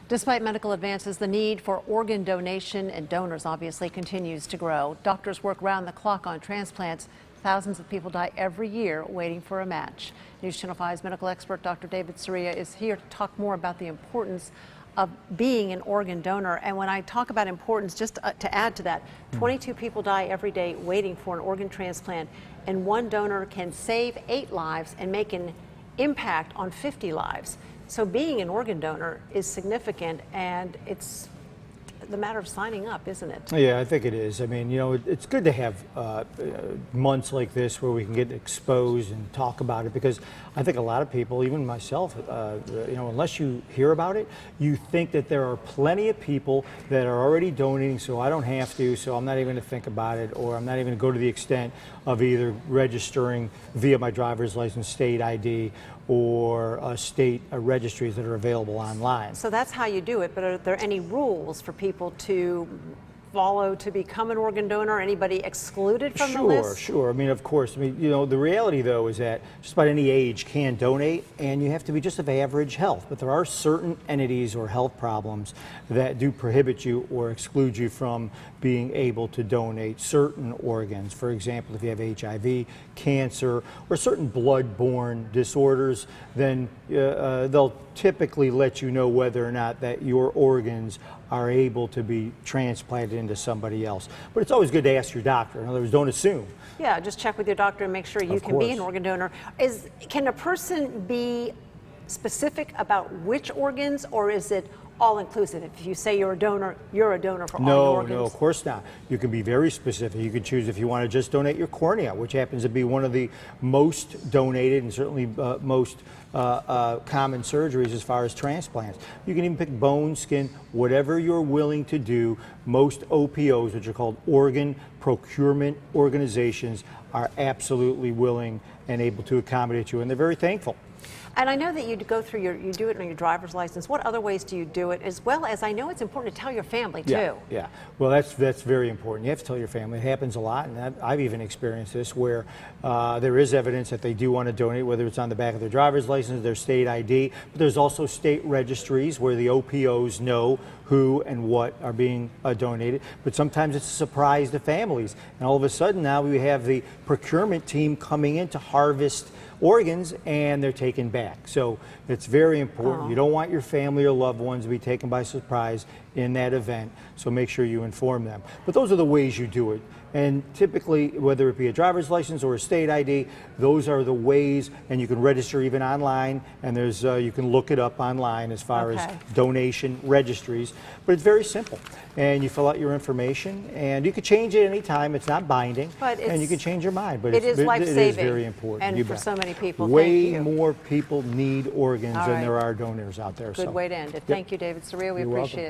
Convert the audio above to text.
Despite medical advances, the need for organ donation and donors obviously continues to grow. Doctors work round the clock on transplants. Thousands of people die every year waiting for a match. News Channel 5's medical expert Dr. David Soria is here to talk more about the importance of being an organ donor. And when I talk about importance, just to add to that, 22 people die every day waiting for an organ transplant, and one donor can save 8 lives and make an impact on 50 lives. So being an organ donor is significant, and it's the matter of signing up, isn't it? Yeah, I think it is. I mean, you know, it's good to have months like this where we can get exposed and talk about it, because I think a lot of people, even myself, you know, unless you hear about it, you think that there are plenty of people that are already donating, so I don't have to, so I'm not even going to think about it, or I'm not even going to go to the extent of either registering via my driver's license, state ID, or state registries that are available online. So that's how you do it, but are there any rules for people to follow to become an organ donor? Anybody excluded from the list? Sure. I mean, of course. I mean, you know, the reality though is that just about any age can donate, and you have to be just of average health. But there are certain entities or health problems that do prohibit you or exclude you from being able to donate certain organs. For example, if you have HIV, cancer, or certain blood-borne disorders, then they'll typically let you know whether or not that your organs are able to be transplanted into somebody else. But it's always good to ask your doctor. In other words, don't assume. Yeah, just check with your doctor and make sure you can be an organ donor. Can a person be specific about which organs, or is it all-inclusive? If you say you're a donor for all your organs? No, of course not. You can be very specific. You can choose if you want to just donate your cornea, which happens to be one of the most donated and certainly most common surgeries as far as transplants. You can even pick bone, skin, whatever you're willing to do. Most OPOs, which are called organ procurement organizations, are absolutely willing and able to accommodate you, and they're very thankful. And I know that you go through you do it on your driver's license. What other ways do you do it? As well as I know it's important to tell your family too. Yeah. Well, that's very important. You have to tell your family. It happens a lot, and I've even experienced this where there is evidence that they do want to donate, whether it's on the back of their driver's license, their state ID, but there's also state registries where the OPOs know who and what are being donated. But sometimes it's a surprise to families, and all of a sudden now we have the procurement team coming in to harvest organs, and they're taken back. So it's very important. You don't want your family or loved ones to be taken by surprise in that event, so make sure you inform them. But those are the ways you do it. And typically, whether it be a driver's license or a state ID, those are the ways, and you can register even online, and there's you can look it up online as far as donation registries. But it's very simple, and you fill out your information, and you can change it anytime. It's not binding, and you can change your mind. But it is life-saving. It is very important. And for so many people, way more people need organs than there are donors out there. Good way to end it. Thank you, David Soria. We appreciate it.